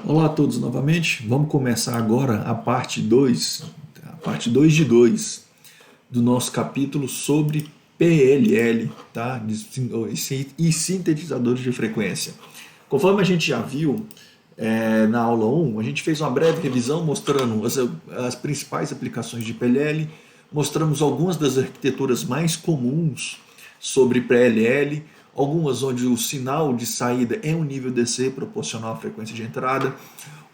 Olá a todos novamente. Vamos começar agora a parte 2 de 2 do nosso capítulo sobre PLL, tá? E sintetizadores de frequência. Conforme a gente já viu na aula 1, a gente fez uma breve revisão mostrando as principais aplicações de PLL, mostramos algumas das arquiteturas mais comuns sobre PLL, algumas onde o sinal de saída é um nível DC proporcional à frequência de entrada,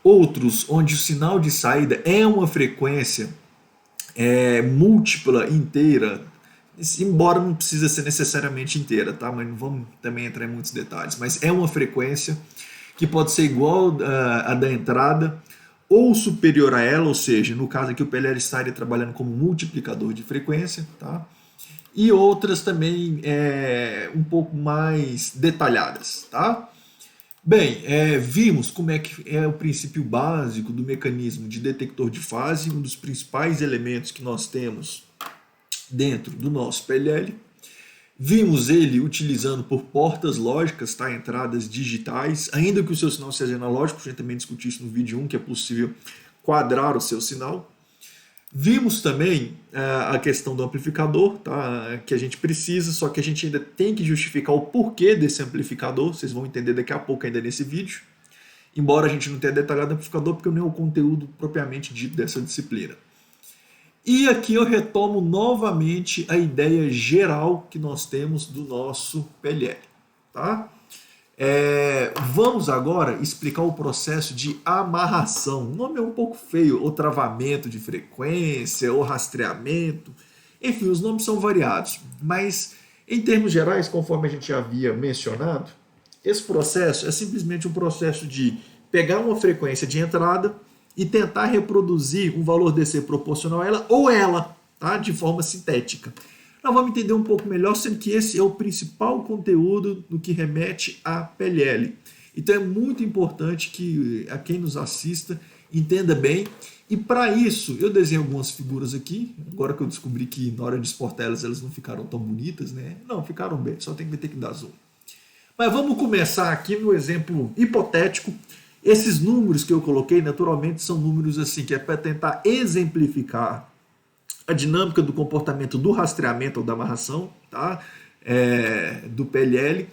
outros onde o sinal de saída é uma frequência múltipla inteira, embora não precisa ser necessariamente inteira, tá? Mas não vamos também entrar em muitos detalhes, mas é uma frequência que pode ser igual à da entrada ou superior a ela, ou seja, no caso aqui o PLL estaria trabalhando como multiplicador de frequência, tá? E outras também um pouco mais detalhadas, tá? Bem, vimos como é que é o princípio básico do mecanismo de detector de fase, um dos principais elementos que nós temos dentro do nosso PLL. Vimos ele utilizando por portas lógicas, tá? Entradas digitais, ainda que o seu sinal seja analógico, a gente também discutiu isso no vídeo 1, que é possível quadrar o seu sinal. Vimos também a questão do amplificador, tá? Que a gente precisa, só que a gente ainda tem que justificar o porquê desse amplificador, vocês vão entender daqui a pouco ainda nesse vídeo, embora a gente não tenha detalhado o amplificador, porque não é o conteúdo propriamente dito dessa disciplina. E aqui eu retomo novamente a ideia geral que nós temos do nosso PLL, tá? Vamos agora explicar o processo de amarração. O nome é um pouco feio, ou travamento de frequência, ou rastreamento. Enfim, os nomes são variados, mas em termos gerais, conforme a gente já havia mencionado, esse processo é simplesmente um processo de pegar uma frequência de entrada e tentar reproduzir um valor DC proporcional a ela ou ela, tá? De forma sintética. Nós vamos entender um pouco melhor, sendo que esse é o principal conteúdo do que remete a PLL. Então é muito importante que a quem nos assista entenda bem. E para isso, eu desenho algumas figuras aqui. Agora que eu descobri que na hora de exportar elas não ficaram tão bonitas, né? Não, ficaram bem, só tem que ter que dar zoom. Mas vamos começar aqui no exemplo hipotético. Esses números que eu coloquei, naturalmente, são números assim que é para tentar exemplificar a dinâmica do comportamento do rastreamento ou da amarração, tá? Do PLL.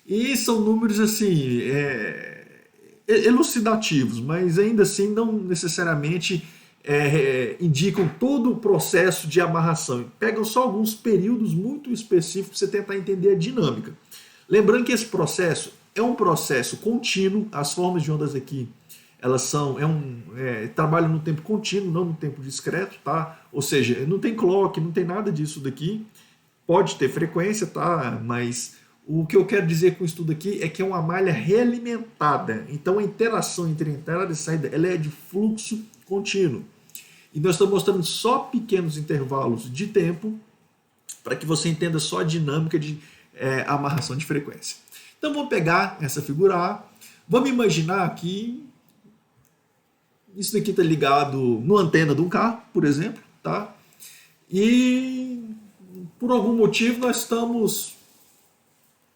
E são números assim elucidativos, mas ainda assim não necessariamente indicam todo o processo de amarração. Pegam só alguns períodos muito específicos para você tentar entender a dinâmica. Lembrando que esse processo é um processo contínuo, as formas de ondas aqui elas são trabalham no tempo contínuo, não no tempo discreto, tá? Ou seja, não tem clock, não tem nada disso daqui. Pode ter frequência, tá? Mas o que eu quero dizer com isso tudo aqui é que é uma malha realimentada. Então a interação entre entrada e saída ela é de fluxo contínuo. E nós estamos mostrando só pequenos intervalos de tempo para que você entenda só a dinâmica de amarração de frequência. Então vamos pegar essa figura A. Vamos imaginar que isso daqui está ligado numa antena de um carro, por exemplo, tá? E por algum motivo nós estamos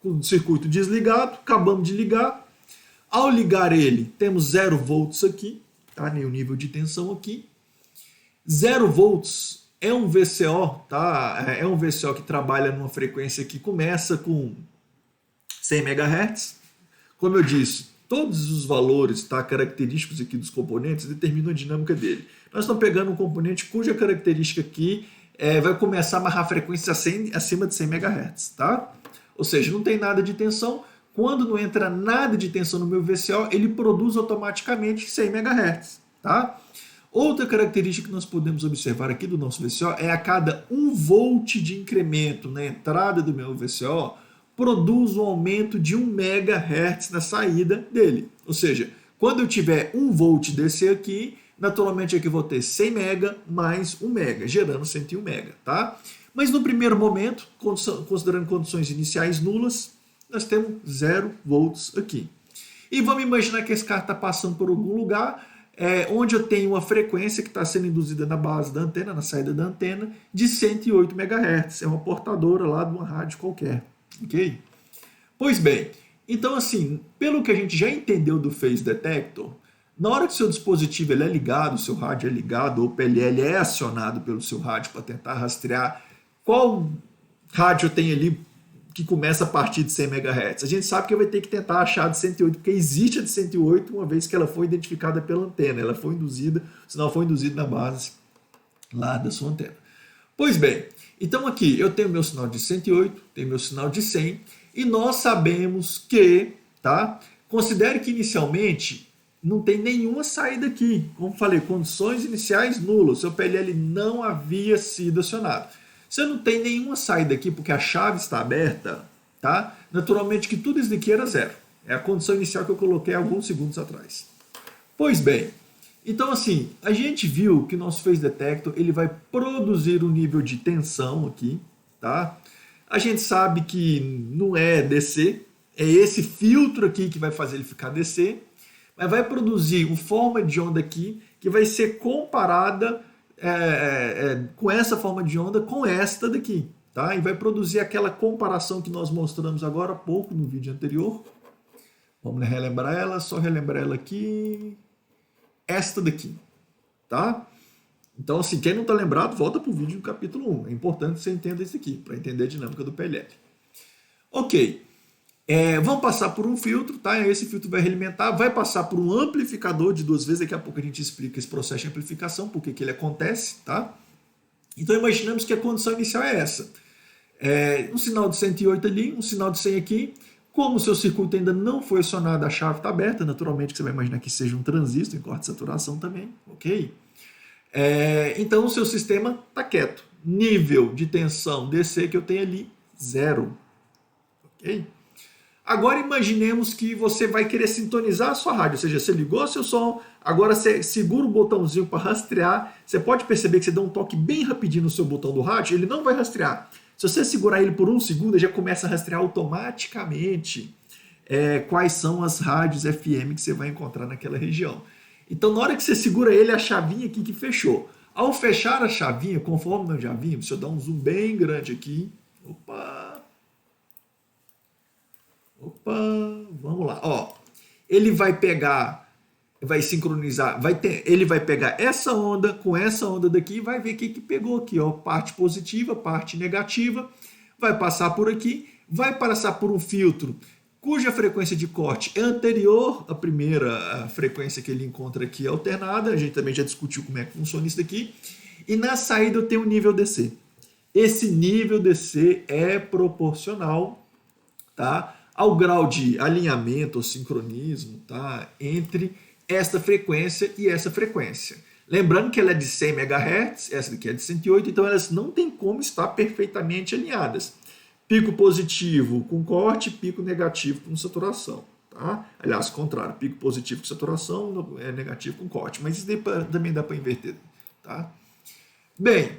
com o circuito desligado, acabamos de ligar. Ao ligar ele, temos 0 volts aqui, tá? Nem o nível de tensão aqui. 0 volts é um VCO, tá? É um VCO que trabalha numa frequência que começa com 100 MHz. Como eu disse, todos os valores, tá, característicos aqui dos componentes determinam a dinâmica dele. Nós estamos pegando um componente cuja característica aqui vai começar a amarrar a frequência acima de 100 MHz, tá? Ou seja, não tem nada de tensão. Quando não entra nada de tensão no meu VCO, ele produz automaticamente 100 MHz, tá? Outra característica que nós podemos observar aqui do nosso VCO é a cada 1 volt de incremento na entrada do meu VCO, produz um aumento de 1 MHz na saída dele. Ou seja, quando eu tiver 1 volt DC aqui, naturalmente aqui eu vou ter 100 MB mais 1 MB, gerando 101 MB, tá? Mas no primeiro momento, considerando condições iniciais nulas, nós temos 0 volts aqui. E vamos imaginar que esse carro está passando por algum lugar onde eu tenho uma frequência que está sendo induzida na base da antena, na saída da antena, de 108 MHz. É uma portadora lá de uma rádio qualquer. Ok? Pois bem, então assim, pelo que a gente já entendeu do phase detector, Na hora que o seu dispositivo ele é ligado, o seu rádio é ligado, ou o PLL é acionado pelo seu rádio para tentar rastrear qual rádio tem ali que começa a partir de 100 MHz. A gente sabe que vai ter que tentar achar a de 108, porque existe a de 108 uma vez que ela foi identificada pela antena, ela foi induzida, o sinal foi induzido na base lá da sua antena. Pois bem, então aqui eu tenho meu sinal de 108, tenho meu sinal de 100, e nós sabemos que, tá? Considere que inicialmente não tem nenhuma saída aqui. Como falei, condições iniciais nulas, seu PLL não havia sido acionado. Você não tem nenhuma saída aqui porque a chave está aberta, tá? Naturalmente que tudo isso daqui era zero. É a condição inicial que eu coloquei alguns segundos atrás. Pois bem, então assim, a gente viu que nosso phase detector ele vai produzir um nível de tensão aqui, tá? A gente sabe que não é DC, é esse filtro aqui que vai fazer ele ficar DC, mas vai produzir uma forma de onda aqui que vai ser comparada com essa forma de onda com esta daqui, tá? E vai produzir aquela comparação que nós mostramos agora há pouco no vídeo anterior. Vamos relembrar ela, só relembrar ela aqui. Esta daqui, tá? Então, assim, quem não está lembrado, volta para o vídeo do capítulo 1. É importante que você entenda isso aqui, para entender a dinâmica do PLL. Ok. Vamos passar por um filtro, tá? Esse filtro vai realimentar, vai passar por um amplificador de 2 vezes. Daqui a pouco a gente explica esse processo de amplificação, por que ele acontece, tá? Então imaginamos que a condição inicial é essa. Um sinal de 108 ali, um sinal de 100 aqui. Como o seu circuito ainda não foi acionado, a chave está aberta, naturalmente que você vai imaginar que seja um transistor em corte de saturação também, ok? Então o seu sistema está quieto. Nível de tensão DC que eu tenho ali, 0. Ok? Agora imaginemos que você vai querer sintonizar a sua rádio, ou seja, você ligou seu som, agora você segura o botãozinho para rastrear. Você pode perceber que você dá um toque bem rapidinho no seu botão do rádio, ele não vai rastrear. Se você segurar ele por um segundo, ele já começa a rastrear automaticamente quais são as rádios FM que você vai encontrar naquela região. Então, na hora que você segura ele, a chavinha aqui que fechou. Ao fechar a chavinha, conforme nós já vimos, se eu dar um zoom bem grande aqui, vamos lá, ó. Ele vai pegar, vai sincronizar, ele vai pegar essa onda com essa onda daqui e vai ver o que pegou aqui, ó, parte positiva, parte negativa, vai passar por aqui, vai passar por um filtro cuja frequência de corte é anterior à primeira frequência que ele encontra aqui alternada. A gente também já discutiu como é que funciona isso daqui. E na saída eu tenho o nível DC. Esse nível DC é proporcional, tá, ao grau de alinhamento ou sincronismo, tá, entre esta frequência e essa frequência. Lembrando que ela é de 100 MHz, essa daqui é de 108, então elas não tem como estar perfeitamente alinhadas. Pico positivo com corte, pico negativo com saturação. Tá? Aliás, contrário, pico positivo com saturação, negativo com corte. Mas isso também dá para inverter. Tá? Bem,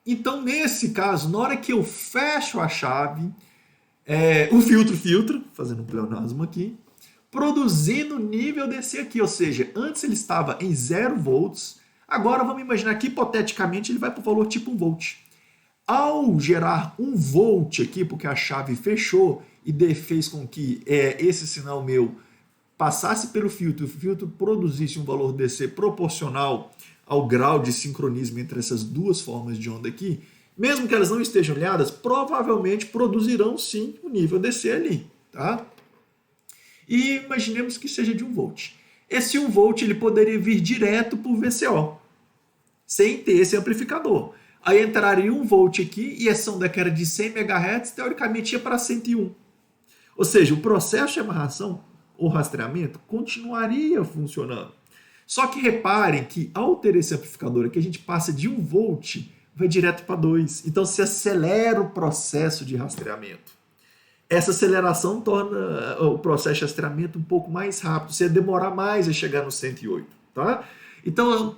então nesse caso, na hora que eu fecho a chave, o filtro filtra, fazendo um pleonasmo aqui, produzindo nível DC aqui, ou seja, antes ele estava em 0 volts, agora vamos imaginar que hipoteticamente ele vai para o valor tipo 1 volt. Ao gerar 1 volt aqui, porque a chave fechou e fez com que esse sinal meu passasse pelo filtro, o filtro produzisse um valor DC proporcional ao grau de sincronismo entre essas duas formas de onda aqui, mesmo que elas não estejam alinhadas, provavelmente produzirão sim o nível DC ali, tá? E imaginemos que seja de 1 volt. Esse 1 volt ele poderia vir direto para o VCO, sem ter esse amplificador. Aí entraria 1 volt aqui e essa onda que era de 100 MHz, teoricamente ia para 101. Ou seja, o processo de amarração ou rastreamento continuaria funcionando. Só que reparem que ao ter esse amplificador aqui, a gente passa de 1 volt, vai direto para 2. Então se acelera o processo de rastreamento. Essa aceleração torna o processo de rastreamento um pouco mais rápido. Você demorar mais a chegar no 108. Tá? Então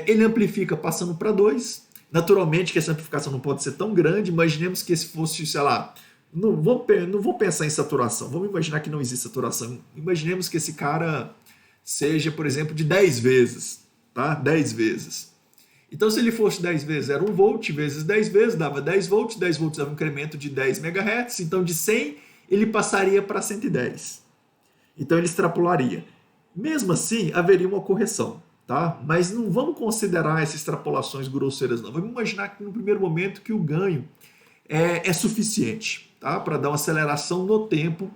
ele amplifica passando para 2. Naturalmente que essa amplificação não pode ser tão grande. Imaginemos que esse fosse, sei lá, não vou pensar em saturação. Vamos imaginar que não existe saturação. Imaginemos que esse cara seja, por exemplo, de 10 vezes. Tá? 10 vezes. Então, se ele fosse 10 vezes, era 1 volt vezes 10 vezes, dava 10 volts. 10 volts dava um incremento de 10 MHz. Então, de 100, ele passaria para 110. Então ele extrapolaria. Mesmo assim, haveria uma correção, tá? Mas não vamos considerar essas extrapolações grosseiras, não. Vamos imaginar que no primeiro momento que o ganho é suficiente, tá? Para dar uma aceleração no tempo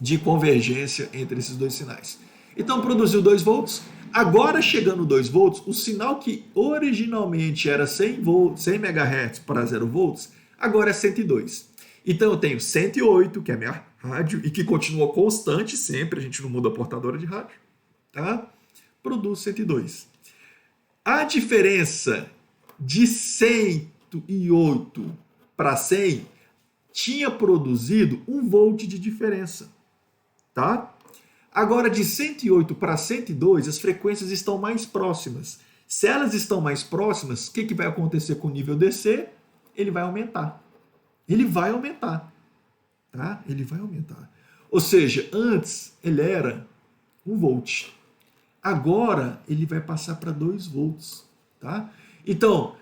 de convergência entre esses dois sinais. Então produziu 2 volts. Agora chegando 2 volts, o sinal que originalmente era 100 volts, 100 MHz para 0 volts, agora é 102. Então eu tenho 108, que é a minha rádio, e que continua constante sempre, a gente não muda a portadora de rádio, tá? Produz 102. A diferença de 108 para 100 tinha produzido 1 volt de diferença, tá? Agora, de 108 para 102, as frequências estão mais próximas. Se elas estão mais próximas, o que vai acontecer com o nível DC? Ele vai aumentar. Ele vai aumentar. Tá? Ele vai aumentar. Ou seja, antes ele era 1 volt. Agora ele vai passar para 2 volts. Tá? Então,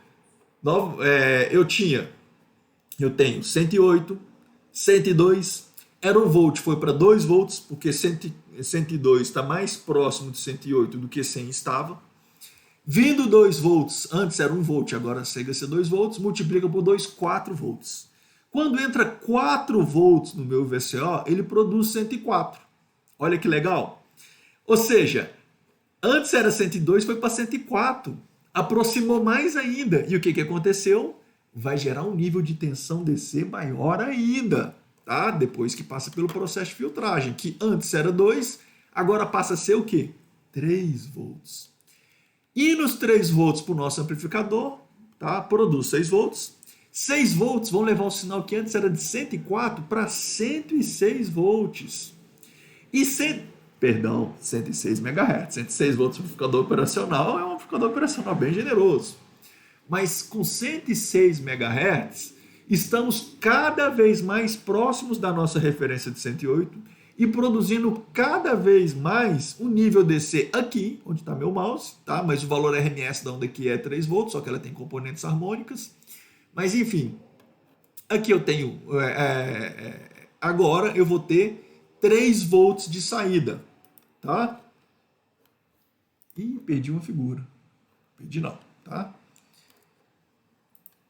eu tenho 108, 102, era 1 volt, foi para 2 volts, porque 102 está mais próximo de 108 do que 100 estava. Vindo 2 volts, antes era 1 volt, agora chega a ser 2 volts, multiplica por 2, 4 volts. Quando entra 4 volts no meu VCO, ele produz 104. Olha que legal. Ou seja, antes era 102, foi para 104. Aproximou mais ainda. E o que aconteceu? Vai gerar um nível de tensão DC maior ainda. Tá? Depois que passa pelo processo de filtragem, que antes era 2, agora passa a ser o quê? 3 volts. E nos 3 volts para o nosso amplificador, tá? Produz 6 volts. 6 volts vão levar o sinal que antes era de 104 para 106 volts. E 106 MHz. 106 volts no amplificador operacional é um amplificador operacional bem generoso. Mas com 106 MHz, estamos cada vez mais próximos da nossa referência de 108 e produzindo cada vez mais um nível DC aqui, onde está meu mouse, tá? Mas o valor RMS da onda aqui é 3 volts, só que ela tem componentes harmônicas. Mas enfim, aqui eu tenho, agora eu vou ter 3 volts de saída, tá? Ih, perdi uma figura. Perdi não, tá?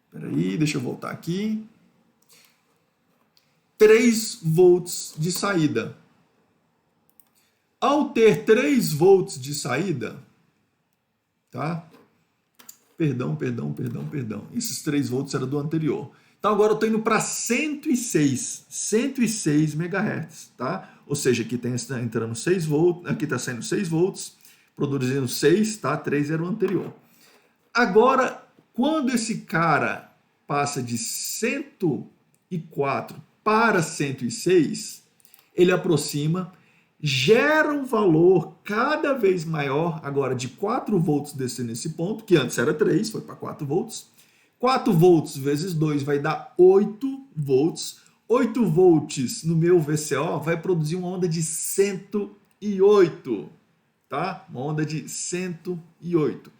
Espera aí, deixa eu voltar aqui. 3 volts de saída. Ao ter 3 volts de saída, tá? Perdão. Esses 3 volts era do anterior. Então agora eu estou indo para 106 MHz, tá? Ou seja, aqui está entrando 6 volts, aqui está saindo 6 volts, produzindo 6, tá? 3 era o anterior. Agora, quando esse cara passa de 104 para 106, ele aproxima, gera um valor cada vez maior, agora de 4 volts descendo nesse ponto, que antes era 3, foi para 4 volts. 4 volts vezes 2 vai dar 8 volts. 8 volts no meu VCO vai produzir uma onda de 108, tá? Uma onda de 108.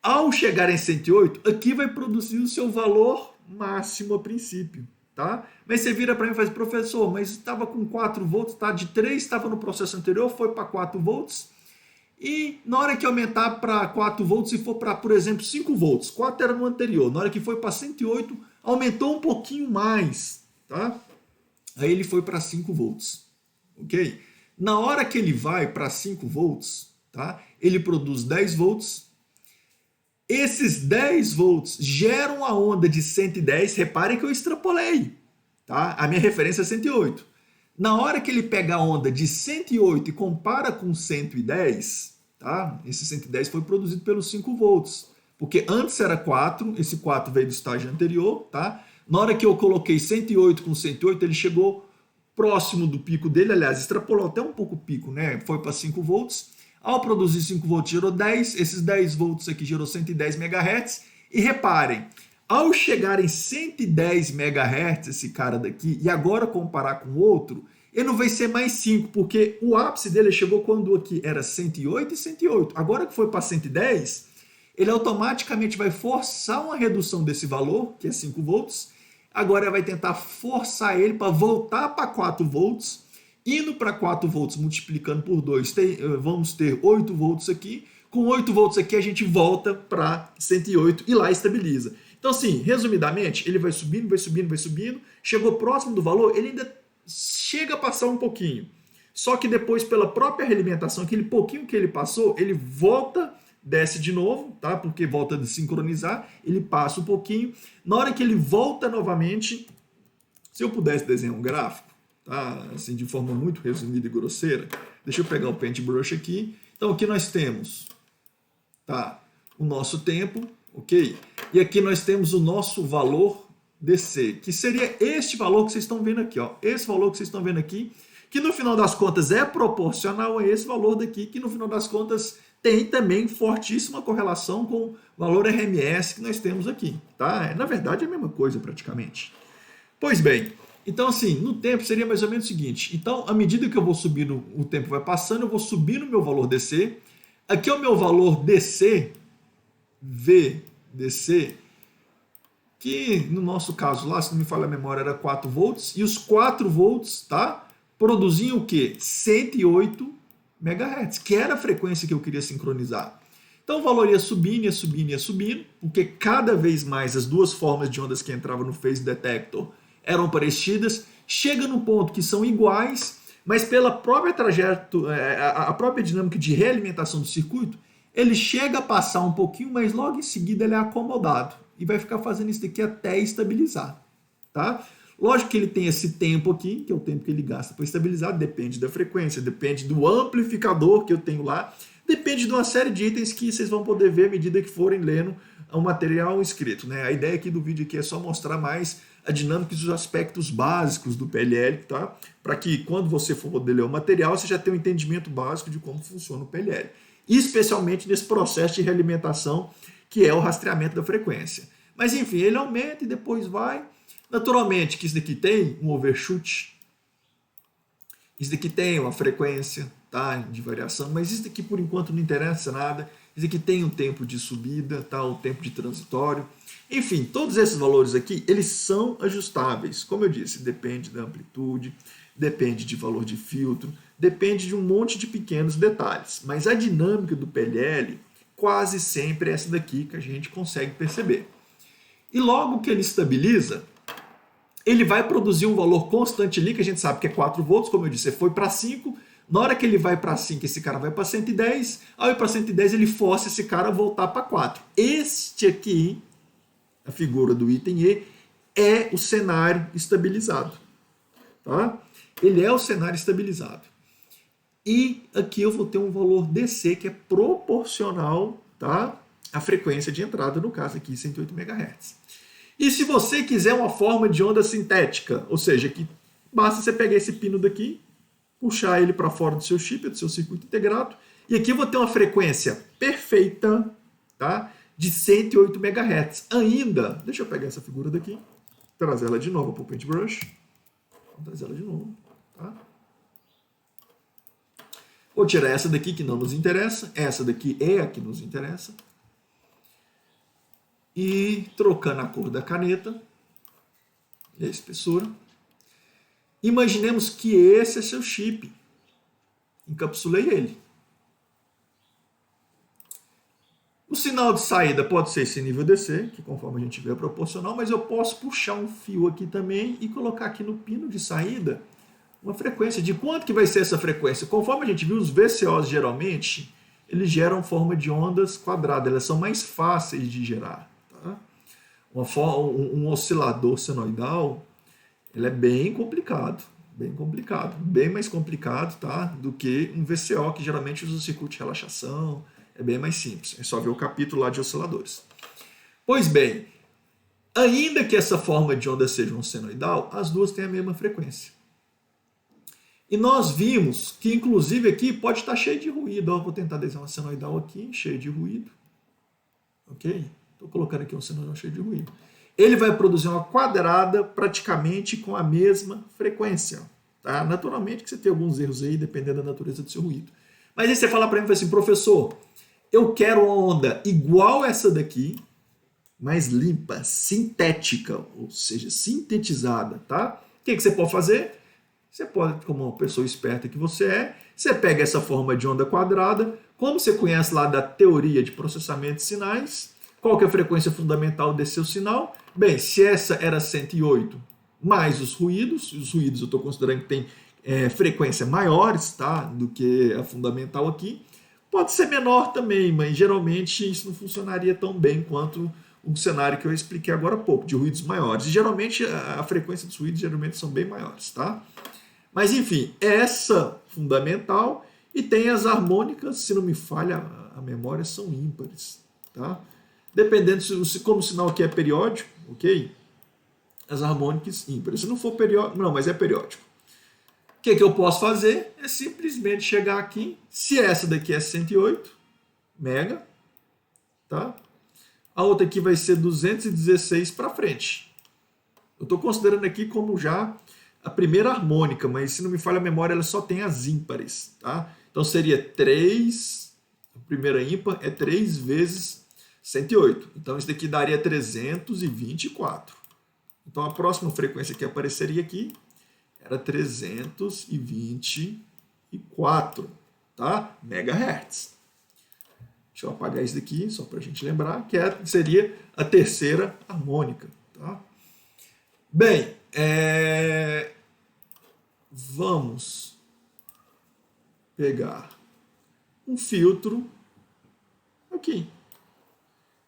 Ao chegar em 108, aqui vai produzir o seu valor máximo a princípio, tá? Mas você vira para mim e faz, professor, mas estava com 4 volts, tá? De 3 estava no processo anterior, foi para 4 volts. E na hora que aumentar para 4 volts, se for para, por exemplo, 5 volts, 4 era no anterior, na hora que foi para 108, aumentou um pouquinho mais, tá? Aí ele foi para 5 volts, ok? Na hora que ele vai para 5 volts, tá? Ele produz 10 volts. Esses 10 volts geram a onda de 110, reparem que eu extrapolei, tá? A minha referência é 108. Na hora que ele pega a onda de 108 e compara com 110, tá? Esse 110 foi produzido pelos 5 volts, porque antes era 4, esse 4 veio do estágio anterior, tá? Na hora que eu coloquei 108 com 108, ele chegou próximo do pico dele, aliás, extrapolou até um pouco o pico, né? Foi para 5 volts. Ao produzir 5 volts gerou 10, esses 10 volts aqui gerou 110 MHz. E reparem, ao chegar em 110 MHz, esse cara daqui, e agora comparar com o outro, ele não vai ser mais 5, porque o ápice dele chegou quando aqui era 108 e 108. Agora que foi para 110, ele automaticamente vai forçar uma redução desse valor, que é 5 volts. Agora vai tentar forçar ele para voltar para 4 volts. Indo para 4 volts, multiplicando por 2, vamos ter 8 volts aqui. Com 8 volts aqui, a gente volta para 108 e lá estabiliza. Então, assim, resumidamente, ele vai subindo, vai subindo, vai subindo. Chegou próximo do valor, ele ainda chega a passar um pouquinho. Só que depois, pela própria realimentação, aquele pouquinho que ele passou, ele volta, desce de novo, tá? Porque volta a sincronizar, ele passa um pouquinho. Na hora que ele volta novamente, se eu pudesse desenhar um gráfico, tá? Assim, de forma muito resumida e grosseira, deixa eu pegar o Paintbrush aqui. Então, aqui nós temos, tá, o nosso tempo, ok? E aqui nós temos o nosso valor DC, que seria este valor que vocês estão vendo aqui, ó. Esse valor que vocês estão vendo aqui, que no final das contas é proporcional a esse valor daqui, que no final das contas tem também fortíssima correlação com o valor RMS que nós temos aqui, tá? Na verdade é a mesma coisa praticamente. Pois bem, então assim, no tempo seria mais ou menos o seguinte, então à medida que eu vou subindo, o tempo vai passando, eu vou subindo o meu valor DC, aqui é o meu valor DC, VDC, que no nosso caso lá, se não me falha a memória, era 4 volts, e os 4 volts, tá, produziam o quê? 108 MHz, que era a frequência que eu queria sincronizar. Então o valor ia subindo, ia subindo, ia subindo, porque cada vez mais as duas formas de ondas que entravam no phase detector eram parecidas, chega no ponto que são iguais, mas pela própria a própria dinâmica de realimentação do circuito, ele chega a passar um pouquinho, mas logo em seguida ele é acomodado e vai ficar fazendo isso daqui até estabilizar, tá? Lógico que ele tem esse tempo aqui, que é o tempo que ele gasta para estabilizar, depende da frequência, depende do amplificador que eu tenho lá, depende de uma série de itens que vocês vão poder ver à medida que forem lendo o material escrito, né? A ideia aqui do vídeo aqui é só mostrar mais a dinâmica e os aspectos básicos do PLL, tá? Para que quando você for poder ler o material, você já tenha um entendimento básico de como funciona o PLL. Especialmente nesse processo de realimentação, que é o rastreamento da frequência. Mas enfim, ele aumenta e depois vai. Naturalmente que isso daqui tem um overshoot, isso daqui tem uma frequência, tá, de variação, mas isso daqui por enquanto não interessa nada. Isso aqui tem um tempo de subida, tá, um tempo de transitório. Enfim, todos esses valores aqui, eles são ajustáveis. Como eu disse, depende da amplitude, depende de valor de filtro, depende de um monte de pequenos detalhes. Mas a dinâmica do PLL quase sempre é essa daqui que a gente consegue perceber. E logo que ele estabiliza, ele vai produzir um valor constante ali, que a gente sabe que é 4 volts, como eu disse, você foi para 5, na hora que ele vai para 5, esse cara vai para 110, ao ir para 110 ele força esse cara a voltar para 4. Este aqui, a figura do item E, é o cenário estabilizado. Tá? Ele é o cenário estabilizado. E aqui eu vou ter um valor DC que é proporcional, tá, à frequência de entrada, no caso aqui 108 MHz. E se você quiser uma forma de onda sintética, ou seja, que basta você pegar esse pino daqui, puxar ele para fora do seu chip, do seu circuito integrado, e aqui eu vou ter uma frequência perfeita, tá, de 108 MHz. Ainda, deixa eu pegar essa figura daqui, trazer ela de novo para o Paintbrush, vou trazer ela de novo, tá? Vou tirar essa daqui que não nos interessa, essa daqui é a que nos interessa. E trocando a cor da caneta e a espessura, imaginemos que esse é seu chip. Encapsulei ele. O sinal de saída pode ser esse nível DC, que conforme a gente vê é proporcional, mas eu posso puxar um fio aqui também e colocar aqui no pino de saída uma frequência. De quanto que vai ser essa frequência? Conforme a gente viu, os VCOs geralmente, eles geram forma de ondas quadradas, elas são mais fáceis de gerar. Tá? Um oscilador senoidal, ele é bem complicado, bem mais complicado, tá, do que um VCO, que geralmente usa o circuito de relaxação, é bem mais simples, é só ver o capítulo lá de osciladores. Pois bem, ainda que essa forma de onda seja um senoidal, as duas têm a mesma frequência. E nós vimos que, inclusive, aqui pode estar cheio de ruído. Ó, vou tentar desenhar uma senoidal aqui, cheio de ruído. Ok? Estou colocando aqui um senoidal cheio de ruído. Ele vai produzir uma quadrada praticamente com a mesma frequência. Tá? Naturalmente que você tem alguns erros aí, dependendo da natureza do seu ruído. Mas aí você fala para mim assim, professor, eu quero uma onda igual essa daqui, mais limpa, sintética, ou seja, sintetizada. Tá? O que você pode fazer? Você pode, como uma pessoa esperta que você é, você pega essa forma de onda quadrada, como você conhece lá da teoria de processamento de sinais, qual que é a frequência fundamental desse seu sinal? Bem, se essa era 108 mais os ruídos eu estou considerando que tem frequência maiores, tá, do que a fundamental aqui, pode ser menor também, mas geralmente isso não funcionaria tão bem quanto o cenário que eu expliquei agora há pouco, de ruídos maiores. E geralmente a frequência dos ruídos geralmente são bem maiores, tá? Mas enfim, essa fundamental e tem as harmônicas, se não me falha a memória, são ímpares, tá? Dependendo como o sinal aqui é periódico, ok? As harmônicas ímpares. Se não for periódico, não, mas é periódico. O que eu posso fazer? É simplesmente chegar aqui, se essa daqui é 108 mega, tá? A outra aqui vai ser 216 para frente. Eu estou considerando aqui como já a primeira harmônica, mas se não me falha a memória, ela só tem as ímpares, tá? Então seria 3, a primeira ímpar é 3 vezes 108. Então isso daqui daria 324. Então a próxima frequência que apareceria aqui era 324, tá? Megahertz. Deixa eu apagar isso daqui, só para a gente lembrar, que seria a terceira harmônica, tá? Bem, vamos pegar um filtro aqui.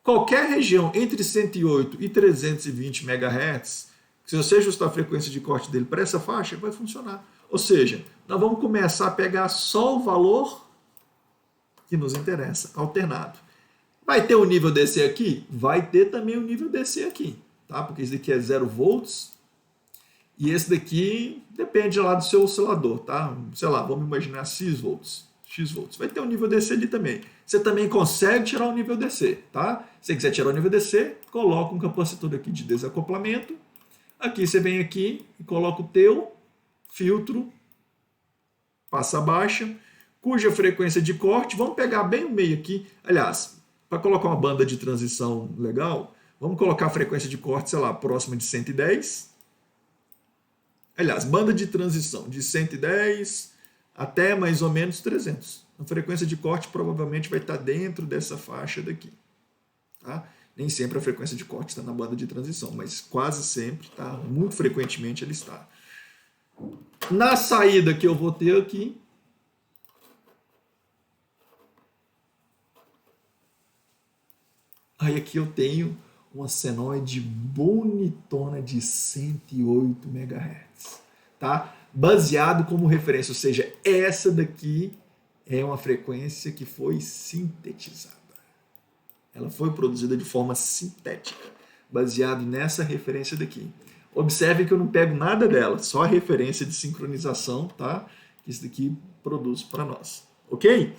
Qualquer região entre 108 e 320 MHz, se você ajustar a frequência de corte dele para essa faixa, vai funcionar. Ou seja, nós vamos começar a pegar só o valor que nos interessa, alternado. Vai ter o nível DC aqui? Vai ter também o nível DC aqui, tá? Porque esse daqui é 0 volts e esse daqui depende lá do seu oscilador, tá? Sei lá, vamos imaginar X volts. Vai ter um nível DC ali também. Você também consegue tirar o nível DC, tá? Se você quiser tirar o nível DC, coloca um capacitor aqui de desacoplamento. Aqui você vem aqui e coloca o teu filtro, passa baixa, cuja frequência de corte, vamos pegar bem o meio aqui. Aliás, para colocar uma banda de transição legal, vamos colocar a frequência de corte, sei lá, próxima de 110. Aliás, banda de transição de 110 até mais ou menos 300. A frequência de corte provavelmente vai estar dentro dessa faixa daqui. Tá? Nem sempre a frequência de corte está na banda de transição, mas quase sempre, tá? Muito frequentemente ele está. Na saída que eu vou ter aqui, aí aqui eu tenho uma senoide bonitona de 108 MHz, tá? Baseado como referência, ou seja, essa daqui é uma frequência que foi sintetizada. Ela foi produzida de forma sintética, baseado nessa referência daqui. Observe que eu não pego nada dela, só a referência de sincronização, tá? Que isso daqui produz para nós, ok?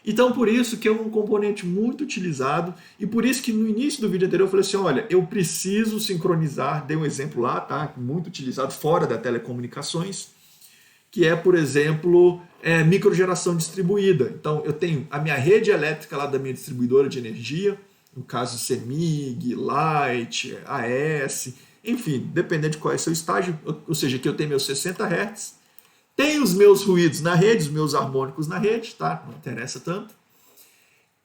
Então, por isso que é um componente muito utilizado e por isso que no início do vídeo anterior eu falei assim, olha, eu preciso sincronizar, dei um exemplo lá, tá? Muito utilizado fora da telecomunicações, que é, por exemplo, microgeração distribuída. Então, eu tenho a minha rede elétrica lá da minha distribuidora de energia, no caso CEMIG, Light, AS, enfim, dependendo de qual é o seu estágio, ou seja, que eu tenho meus 60 Hz, tenho os meus ruídos na rede, os meus harmônicos na rede, tá? Não interessa tanto.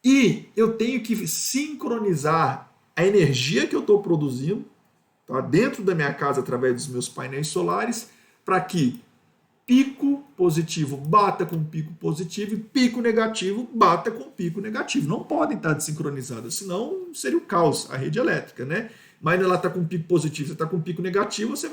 E eu tenho que sincronizar a energia que eu estou produzindo, tá? Dentro da minha casa através dos meus painéis solares, para que pico positivo bata com pico positivo e pico negativo bata com pico negativo. Não podem estar desincronizadas, senão seria o caos, a rede elétrica, né? Mas ela está com pico positivo, você está com pico negativo, você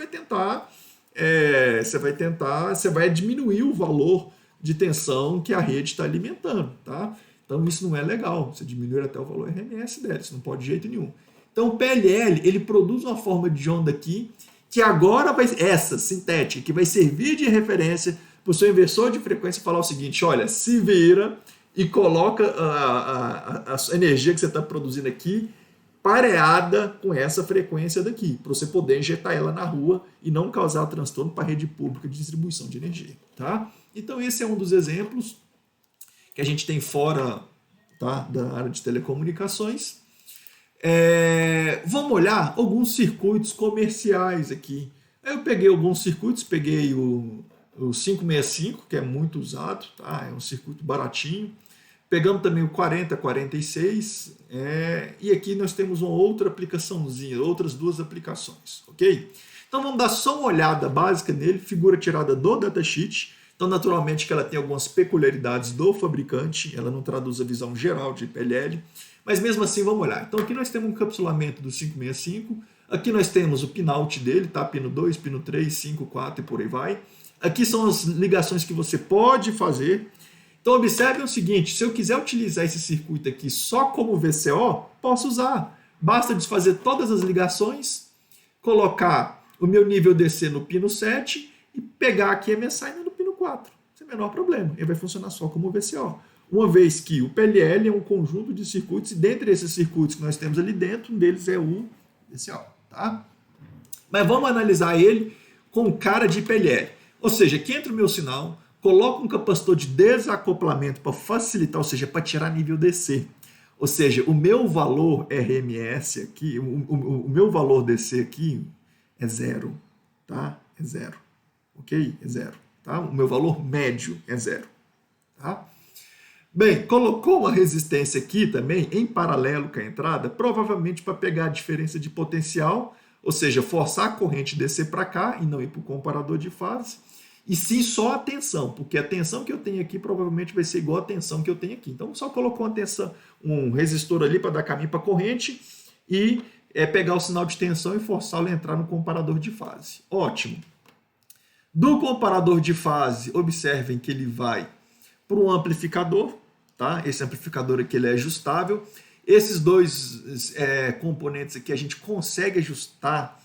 vai diminuir o valor de tensão que a rede está alimentando, tá? Então isso não é legal, você diminuir até o valor RMS dela, isso não pode de jeito nenhum. Então o PLL, ele produz uma forma de onda aqui, que agora vai, essa sintética, que vai servir de referência para o seu inversor de frequência falar o seguinte, olha, se vira e coloca a energia que você está produzindo aqui pareada com essa frequência daqui, para você poder injetar ela na rua e não causar transtorno para a rede pública de distribuição de energia. Tá? Então esse é um dos exemplos que a gente tem fora, tá, da área de telecomunicações. Vamos olhar alguns circuitos comerciais aqui. Eu peguei alguns circuitos, peguei o 565, que é muito usado, tá? É um circuito baratinho. Pegamos também o 4046, e aqui nós temos uma outra aplicaçãozinha, outras duas aplicações, ok? Então vamos dar só uma olhada básica nele, figura tirada do datasheet. Então, naturalmente, que ela tem algumas peculiaridades do fabricante, ela não traduz a visão geral de PLL, mas mesmo assim vamos olhar. Então aqui nós temos um encapsulamento do 565, aqui nós temos o pinout dele, tá? Pino 2, pino 3, 5, 4 e por aí vai. Aqui são as ligações que você pode fazer. Então observe o seguinte, se eu quiser utilizar esse circuito aqui só como VCO, posso usar. Basta desfazer todas as ligações, colocar o meu nível DC no pino 7 e pegar aqui a minha saída no pino 4. Sem o menor problema, ele vai funcionar só como VCO. Uma vez que o PLL é um conjunto de circuitos, e dentre esses circuitos que nós temos ali dentro, um deles é o VCO. Tá? Mas vamos analisar ele com cara de PLL. Ou seja, aqui entra o meu sinal, coloco um capacitor de desacoplamento para facilitar, ou seja, para tirar nível DC. Ou seja, o meu valor RMS aqui, o meu valor DC aqui é zero, tá? É zero, ok? É zero, tá? O meu valor médio é zero, tá? Bem, colocou uma resistência aqui também, em paralelo com a entrada, provavelmente para pegar a diferença de potencial, ou seja, forçar a corrente descer para cá e não ir para o comparador de fase, e sim só a tensão, porque a tensão que eu tenho aqui provavelmente vai ser igual a tensão que eu tenho aqui. Então só colocou uma tensão, um resistor ali para dar caminho para a corrente e pegar o sinal de tensão e forçá-lo a entrar no comparador de fase. Ótimo. Do comparador de fase, observem que ele vai para um amplificador, tá? Esse amplificador aqui ele é ajustável. Esses dois componentes aqui a gente consegue ajustar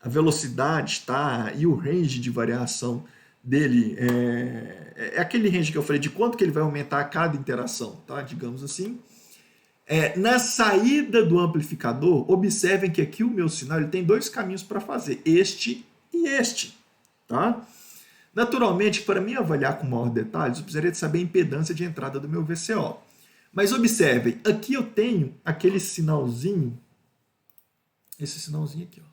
a velocidade, tá? E o range de variação dele é aquele range que eu falei de quanto que ele vai aumentar a cada interação, tá? Digamos assim. Na saída do amplificador, observem que aqui o meu sinal ele tem dois caminhos para fazer, este e este, tá? Naturalmente, para me avaliar com maior detalhes, eu precisaria de saber a impedância de entrada do meu VCO. Mas observem, aqui eu tenho aquele sinalzinho, esse sinalzinho aqui, ó.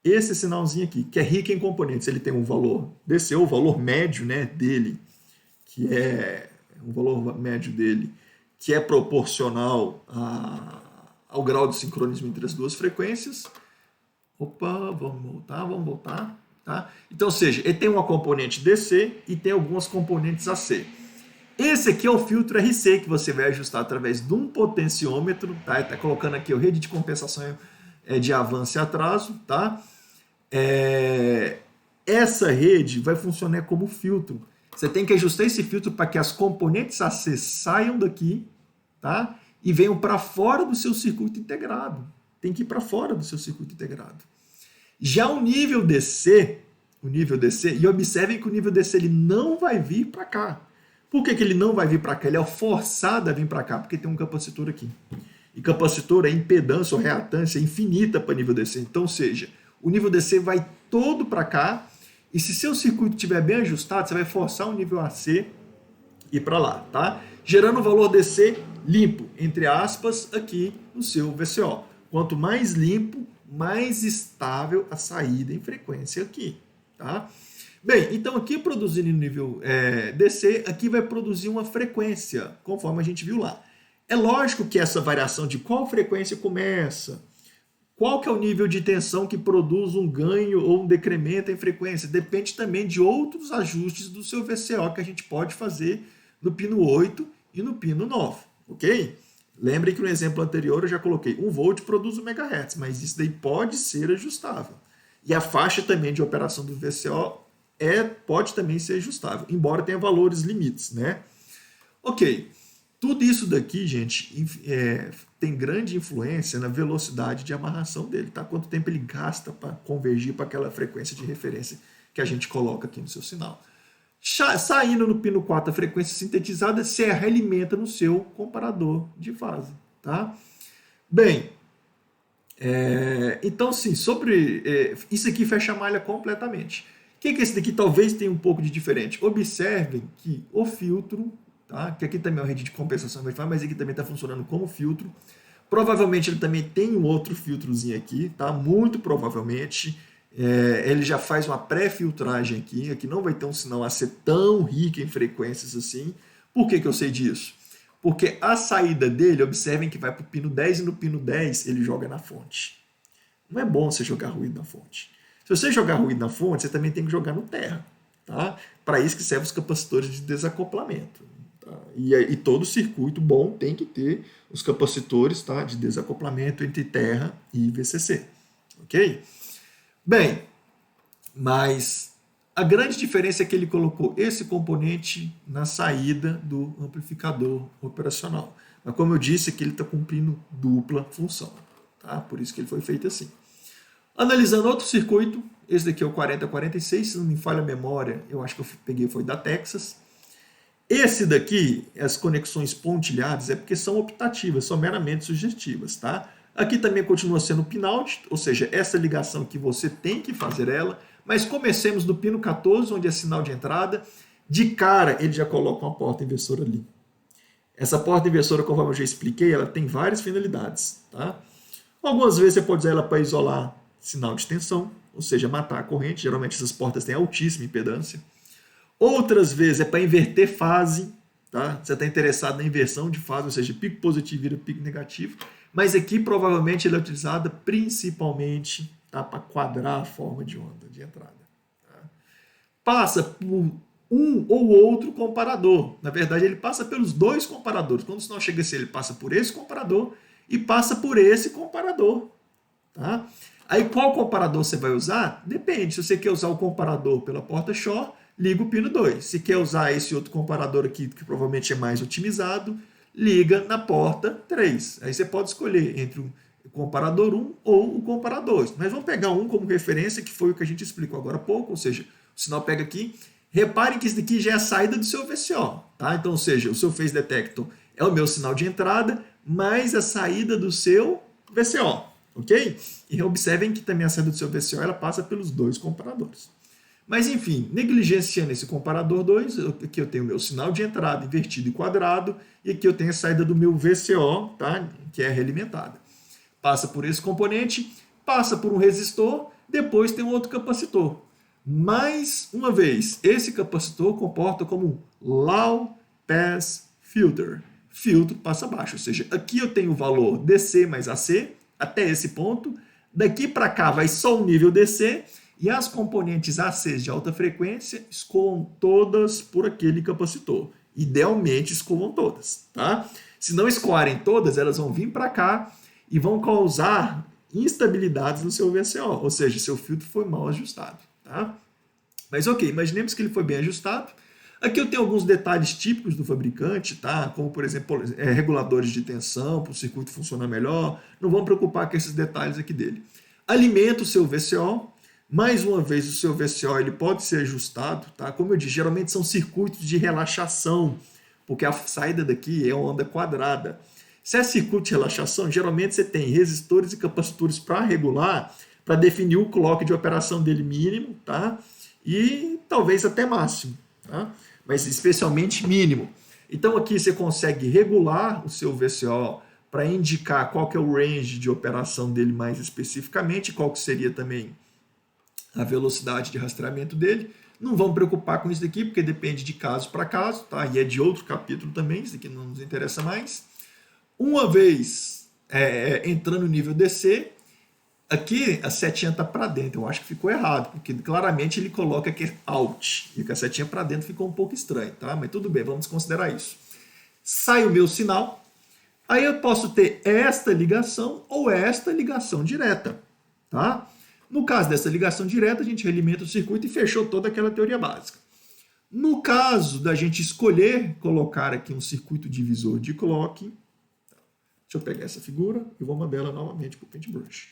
Esse sinalzinho aqui, que é rico em componentes, ele tem um valor DC, o valor médio, né, dele, que é o valor médio dele, que é proporcional ao grau de sincronismo entre as duas frequências. Opa, vamos voltar. Tá? Então, ou seja, ele tem uma componente DC e tem algumas componentes AC. Esse aqui é o filtro RC que você vai ajustar através de um potenciômetro, tá? Ele está colocando aqui a rede de compensação de avanço e atraso, tá? Essa rede vai funcionar como filtro. Você tem que ajustar esse filtro para que as componentes AC saiam daqui, tá? E venham para fora do seu circuito integrado. Tem que ir para fora do seu circuito integrado. Já o nível DC, e observem que o nível DC ele não vai vir para cá. Por que ele não vai vir para cá? Ele é forçado a vir para cá, porque tem um capacitor aqui. E capacitor é impedância ou reatância infinita para nível DC. Então, ou seja, o nível DC vai todo para cá, e se seu circuito estiver bem ajustado, você vai forçar o nível AC ir para lá, tá? Gerando o valor DC limpo, entre aspas, aqui no seu VCO. Quanto mais limpo, mais estável a saída em frequência aqui, tá? Bem, então aqui produzindo no nível DC, aqui vai produzir uma frequência, conforme a gente viu lá. É lógico que essa variação de qual frequência começa, qual que é o nível de tensão que produz um ganho ou um decremento em frequência, depende também de outros ajustes do seu VCO que a gente pode fazer no pino 8 e no pino 9, ok? Lembrem que no exemplo anterior eu já coloquei 1 volt produz 1 MHz, mas isso daí pode ser ajustável. E a faixa também de operação do VCO pode também ser ajustável, embora tenha valores limites, né? Ok, tudo isso daqui, gente, tem grande influência na velocidade de amarração dele, tá? Quanto tempo ele gasta para convergir para aquela frequência de referência que a gente coloca aqui no seu sinal. Saindo no pino 4 a frequência sintetizada, você realimenta no seu comparador de fase, tá? Bem, então sim, sobre isso aqui fecha a malha completamente. O que é esse daqui talvez tenha um pouco de diferente? Observem que o filtro, tá? Que aqui também é uma rede de compensação Wi-Fi, mas aqui também está funcionando como filtro. Provavelmente ele também tem um outro filtrozinho aqui, tá? Muito provavelmente. Ele já faz uma pré-filtragem aqui. Aqui não vai ter um sinal AC tão rico em frequências assim. Por que eu sei disso? Porque a saída dele, observem que vai para o pino 10 e no pino 10 ele joga na fonte. Não é bom você jogar ruído na fonte. Se você jogar ruído na fonte, você também tem que jogar no terra. Tá? Para isso que servem os capacitores de desacoplamento. Tá? E todo circuito bom tem que ter os capacitores, tá, de desacoplamento entre terra e VCC. Ok? Bem, mas a grande diferença é que ele colocou esse componente na saída do amplificador operacional. Mas como eu disse, aqui ele está cumprindo dupla função. Tá? Por isso que ele foi feito assim. Analisando outro circuito, esse daqui é o 4046, se não me falha a memória, eu acho que eu peguei foi da Texas. Esse daqui, as conexões pontilhadas, é porque são optativas, são meramente sugestivas, tá? Aqui também continua sendo pinout, ou seja, essa ligação que você tem que fazer ela, mas comecemos do pino 14, onde é sinal de entrada. De cara, ele já coloca uma porta inversora ali. Essa porta inversora, conforme eu já expliquei, ela tem várias finalidades, tá? Algumas vezes você pode usar ela para isolar sinal de tensão, ou seja, matar a corrente. Geralmente essas portas têm altíssima impedância. Outras vezes é para inverter fase, tá? Você está interessado na inversão de fase, ou seja, pico positivo vira pico negativo. Mas aqui provavelmente ela é utilizada principalmente, tá, para quadrar a forma de onda de entrada. Tá? Passa por um ou outro comparador. Na verdade, ele passa pelos dois comparadores. Quando o sinal chega assim, ele passa por esse comparador e passa por esse comparador. Tá? Aí qual comparador você vai usar? Depende. Se você quer usar o comparador pela porta Shor, liga o pino 2. Se quer usar esse outro comparador aqui, que provavelmente é mais otimizado, liga na porta 3. Aí você pode escolher entre o comparador 1 ou o comparador 2. Mas vamos pegar um como referência, que foi o que a gente explicou agora há pouco, ou seja, o sinal pega aqui. Reparem que isso daqui já é a saída do seu VCO. Tá? Então, ou seja, o seu phase detector é o meu sinal de entrada, mais a saída do seu VCO. Ok? E observem que também a saída do seu VCO ela passa pelos dois comparadores. Mas enfim, negligenciando esse comparador 2, aqui eu tenho o meu sinal de entrada invertido e quadrado, e aqui eu tenho a saída do meu VCO, tá? Que é realimentada. Passa por esse componente, passa por um resistor, depois tem um outro capacitor. Mais uma vez, esse capacitor comporta como um low pass filter. Filtro passa baixo, ou seja, aqui eu tenho o valor DC mais AC, até esse ponto. Daqui para cá vai só o nível DC, e as componentes ACs de alta frequência escoam todas por aquele capacitor. Idealmente escoam todas, tá? Se não escoarem todas, elas vão vir para cá e vão causar instabilidades no seu VCO, ou seja, seu filtro foi mal ajustado, tá? Mas ok, imaginemos que ele foi bem ajustado. Aqui eu tenho alguns detalhes típicos do fabricante, tá? Como por exemplo, reguladores de tensão para o circuito funcionar melhor. Não vamos preocupar com esses detalhes aqui dele. Alimenta o seu VCO. Mais uma vez, o seu VCO ele pode ser ajustado, tá? Como eu disse, geralmente são circuitos de relaxação, porque a saída daqui é onda quadrada. Se é circuito de relaxação, geralmente você tem resistores e capacitores para regular, para definir o clock de operação dele mínimo, tá? E talvez até máximo, tá? Mas especialmente mínimo. Então aqui você consegue regular o seu VCO para indicar qual que é o range de operação dele mais especificamente, qual que seria também a velocidade de rastreamento dele. Não vamos preocupar com isso daqui, porque depende de caso para caso, tá? E é de outro capítulo também, isso aqui não nos interessa mais. Uma vez entrando no nível DC, aqui a setinha está para dentro. Eu acho que ficou errado, porque claramente ele coloca que é out, e que a setinha para dentro ficou um pouco estranho, tá? Mas tudo bem, vamos considerar isso. Sai o meu sinal, aí eu posso ter esta ligação ou esta ligação direta, tá? No caso dessa ligação direta, a gente realimenta o circuito e fechou toda aquela teoria básica. No caso da gente escolher colocar aqui um circuito divisor de clock, deixa eu pegar essa figura e vou mandar ela novamente para o Paintbrush.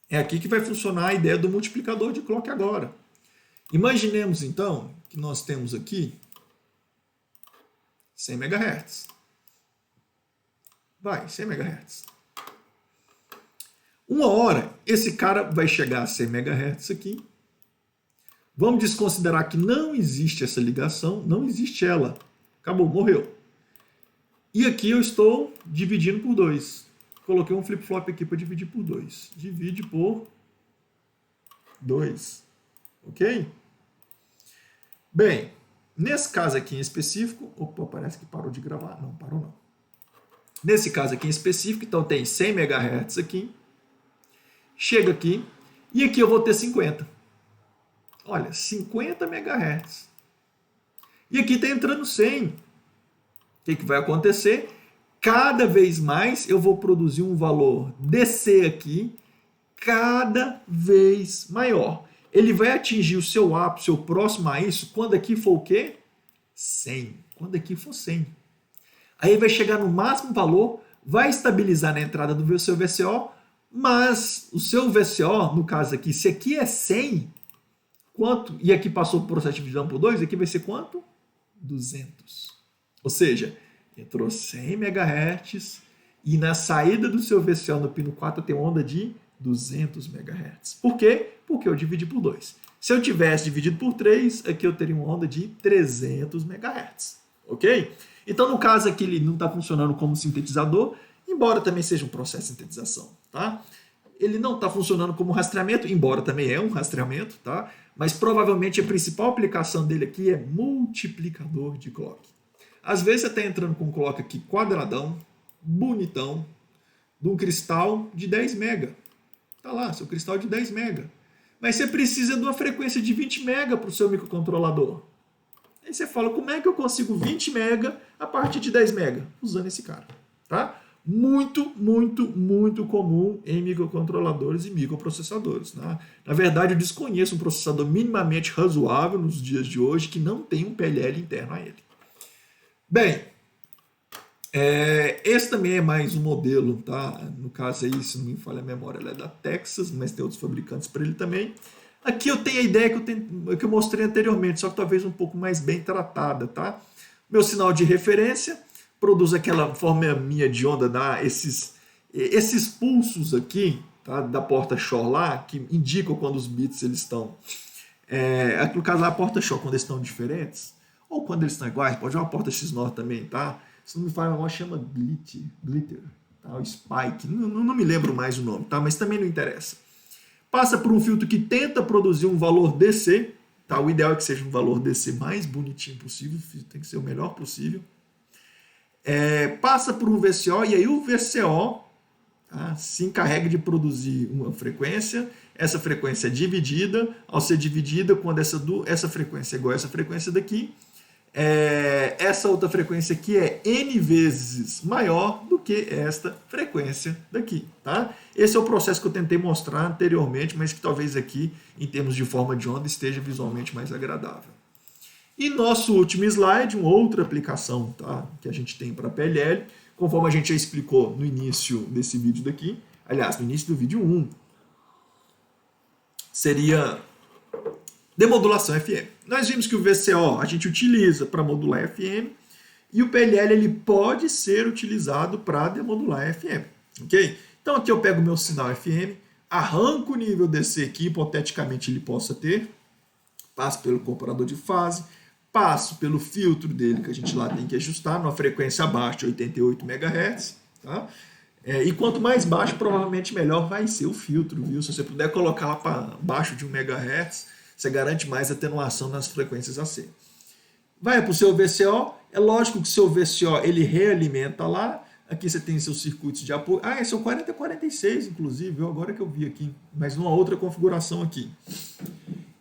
É aqui que vai funcionar a ideia do multiplicador de clock agora. Imaginemos então que nós temos aqui 100 MHz. Vai, 100 MHz. Uma hora, esse cara vai chegar a 100 MHz aqui. Vamos desconsiderar que não existe essa ligação, não existe ela. Acabou, morreu. E aqui eu estou dividindo por 2. Coloquei um flip-flop aqui para dividir por 2. Divide por 2. Ok? Bem, nesse caso aqui em específico... Opa, parece que parou de gravar. Não, parou não. Nesse caso aqui em específico, então tem 100 MHz aqui. Chega aqui. E aqui eu vou ter 50. Olha, 50 MHz. E aqui está entrando 100. O que vai acontecer? Cada vez mais eu vou produzir um valor DC aqui, cada vez maior. Ele vai atingir o seu ápice, o próximo a isso, quando aqui for o quê? 100. Quando aqui for 100. Aí vai chegar no máximo valor, vai estabilizar na entrada do seu VCO, mas o seu VCO, no caso aqui, se aqui é 100, quanto? E aqui passou o processo de divisão por 2, aqui vai ser quanto? 200. Ou seja, entrou 100 MHz e na saída do seu VCO no pino 4 tem onda de 200 MHz. Por quê? Porque eu dividi por 2. Se eu tivesse dividido por 3, aqui eu teria uma onda de 300 MHz. Ok? Então, no caso aqui, ele não está funcionando como sintetizador, embora também seja um processo de sintetização. Tá? Ele não está funcionando como rastreamento, embora também é um rastreamento, tá? Mas provavelmente a principal aplicação dele aqui é multiplicador de clock. Às vezes você está entrando com um clock aqui quadradão, bonitão, de um cristal de 10 mega. Está lá, seu cristal de 10 mega. Mas você precisa de uma frequência de 20 mega para o seu microcontrolador. Aí você fala, como é que eu consigo 20 mega a partir de 10 mega? Usando esse cara. Tá? Muito, muito, muito comum em microcontroladores e microprocessadores. Tá? Na verdade, eu desconheço um processador minimamente razoável nos dias de hoje que não tem um PLL interno a ele. Bem, esse também é mais um modelo, tá? No caso aí, se não me falha a memória, ela é da Texas, mas tem outros fabricantes para ele também. Aqui eu tenho a ideia que eu mostrei anteriormente, só que talvez um pouco mais bem tratada, tá? Meu sinal de referência produz aquela forma minha de onda, dá esses pulsos aqui, tá? Da porta Shaw lá, que indicam quando os bits eles estão... no caso lá, a porta Shaw, quando eles estão diferentes, ou quando eles estão iguais, pode ser uma porta XNOR também, tá? Se não me falha a memória, chama Glitter, tá? O Spike, não me lembro mais o nome, tá? Mas também não interessa. Passa por um filtro que tenta produzir um valor DC, tá? O ideal é que seja um valor DC mais bonitinho possível, tem que ser o melhor possível. Passa por um VCO, e aí o VCO, tá? Se encarrega de produzir uma frequência, essa frequência é dividida, ao ser dividida, quando essa frequência é igual a essa frequência daqui, essa outra frequência aqui é N vezes maior do que esta frequência daqui, tá? Esse é o processo que eu tentei mostrar anteriormente, mas que talvez aqui, em termos de forma de onda, esteja visualmente mais agradável. E nosso último slide, uma outra aplicação, tá? Que a gente tem para PLL, conforme a gente já explicou no início desse vídeo daqui, aliás, no início do vídeo 1, seria demodulação FM. Nós vimos que o VCO a gente utiliza para modular FM e o PLL ele pode ser utilizado para demodular FM. Ok? Então aqui eu pego o meu sinal FM, arranco o nível DC que hipoteticamente ele possa ter, passo pelo comparador de fase, passo pelo filtro dele que a gente lá tem que ajustar numa frequência abaixo de 88 MHz. Tá? E quanto mais baixo, provavelmente melhor vai ser o filtro. Viu? Se você puder colocar lá para baixo de 1 MHz, você garante mais atenuação nas frequências AC. Vai para o seu VCO, é lógico que o seu VCO ele realimenta lá, aqui você tem seus circuitos de apoio, esse é o 4046 inclusive, agora que eu vi aqui, mas numa outra configuração aqui.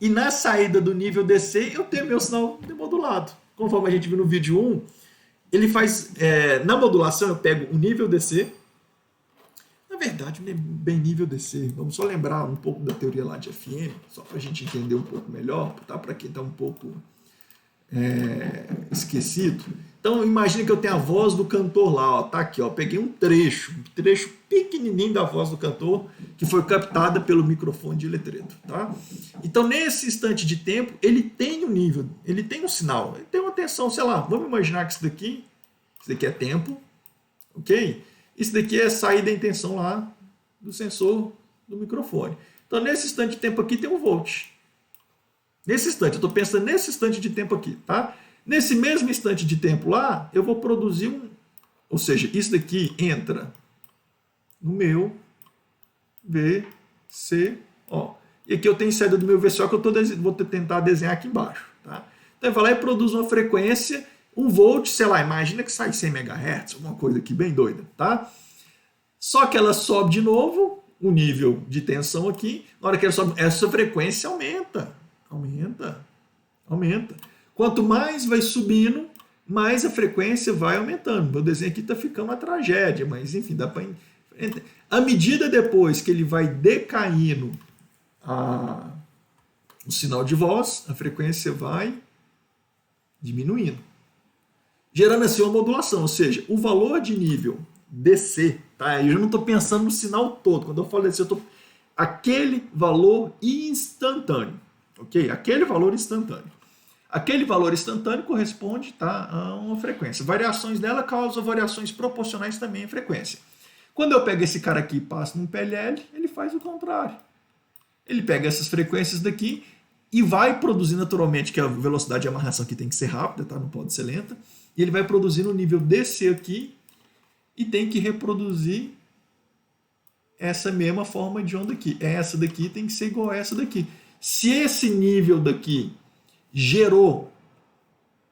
E na saída do nível DC eu tenho meu sinal demodulado. Conforme a gente viu no vídeo 1, ele faz, na modulação eu pego o nível DC, na verdade, não é bem nível DC. Vamos só lembrar um pouco da teoria lá de FM, só para a gente entender um pouco melhor, tá? Para quem está um pouco esquecido. Então, imagina que eu tenho a voz do cantor lá, ó, tá aqui, ó, peguei um trecho pequenininho da voz do cantor que foi captada pelo microfone de eletreto, tá? Então, nesse instante de tempo, ele tem um nível, ele tem um sinal, ele tem uma tensão, sei lá, vamos imaginar que isso daqui é tempo, ok? Isso daqui é saída em tensão lá do sensor do microfone. Então, nesse instante de tempo aqui tem um volt. Nesse instante, eu estou pensando nesse instante de tempo aqui, tá? Nesse mesmo instante de tempo lá, eu vou produzir ou seja, isso daqui entra no meu VCO. E aqui eu tenho saída do meu VCO que eu vou tentar desenhar aqui embaixo. Tá? Então, vai lá e produz uma frequência, 1 volt, sei lá, imagina que sai 100 MHz, uma coisa aqui bem doida. Tá? Só que ela sobe de novo o nível de tensão aqui. Na hora que ela sobe, essa frequência aumenta. Aumenta. Quanto mais vai subindo, mais a frequência vai aumentando. Meu desenho aqui está ficando uma tragédia, mas enfim, dá para... À medida depois que ele vai decaindo o sinal de voz, a frequência vai diminuindo. Gerando assim uma modulação, ou seja, o valor de nível DC, tá? Eu já não estou pensando no sinal todo. Quando eu falo DC, eu estou... Aquele valor instantâneo, ok? Aquele valor instantâneo. Aquele valor instantâneo corresponde, tá, a uma frequência. Variações dela causam variações proporcionais também à frequência. Quando eu pego esse cara aqui e passo num PLL, ele faz o contrário. Ele pega essas frequências daqui e vai produzir naturalmente, que a velocidade de amarração aqui tem que ser rápida, tá? Não pode ser lenta. E ele vai produzir no nível DC aqui e tem que reproduzir essa mesma forma de onda aqui. Essa daqui tem que ser igual a essa daqui. Se esse nível daqui gerou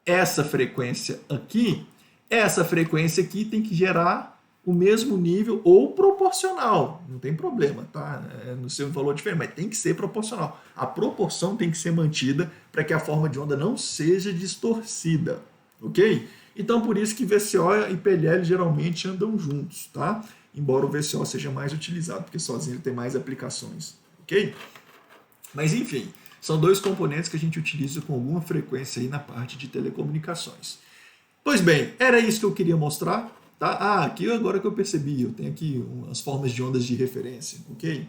essa frequência aqui, essa frequência aqui tem que gerar o mesmo nível ou proporcional. Não tem problema, tá? No seu valor diferente, mas tem que ser proporcional. A proporção tem que ser mantida para que a forma de onda não seja distorcida, ok? Então, por isso que VCO e PLL geralmente andam juntos, tá? Embora o VCO seja mais utilizado, porque sozinho ele tem mais aplicações, ok? Mas, enfim, são dois componentes que a gente utiliza com alguma frequência aí na parte de telecomunicações. Pois bem, era isso que eu queria mostrar, tá? Aqui agora que eu percebi, eu tenho aqui as formas de ondas de referência, ok?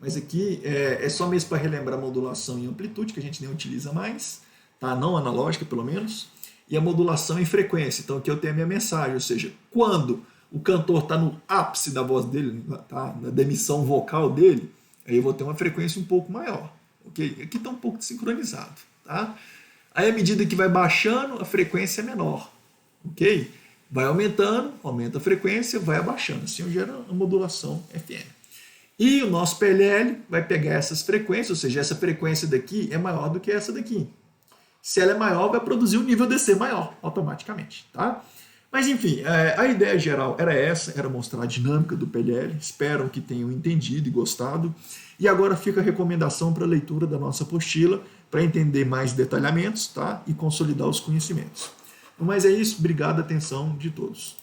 Mas aqui é só mesmo para relembrar a modulação em amplitude, que a gente nem utiliza mais, tá? Não analógica, pelo menos, e a modulação em frequência. Então aqui eu tenho a minha mensagem, ou seja, quando o cantor está no ápice da voz dele, tá? Na demissão vocal dele, aí eu vou ter uma frequência um pouco maior. Okay? Aqui está um pouco desincronizado. Tá? Aí, à medida que vai baixando, a frequência é menor. Okay? Vai aumentando, aumenta a frequência, vai abaixando. Assim gera a modulação FM. E o nosso PLL vai pegar essas frequências, ou seja, essa frequência daqui é maior do que essa daqui. Se ela é maior, vai produzir um nível DC maior, automaticamente. Tá? Mas, enfim, a ideia geral era essa, era mostrar a dinâmica do PLL. Espero que tenham entendido e gostado. E agora fica a recomendação para a leitura da nossa apostila, para entender mais detalhamentos, tá? E consolidar os conhecimentos. Mas é isso, obrigado, atenção de todos.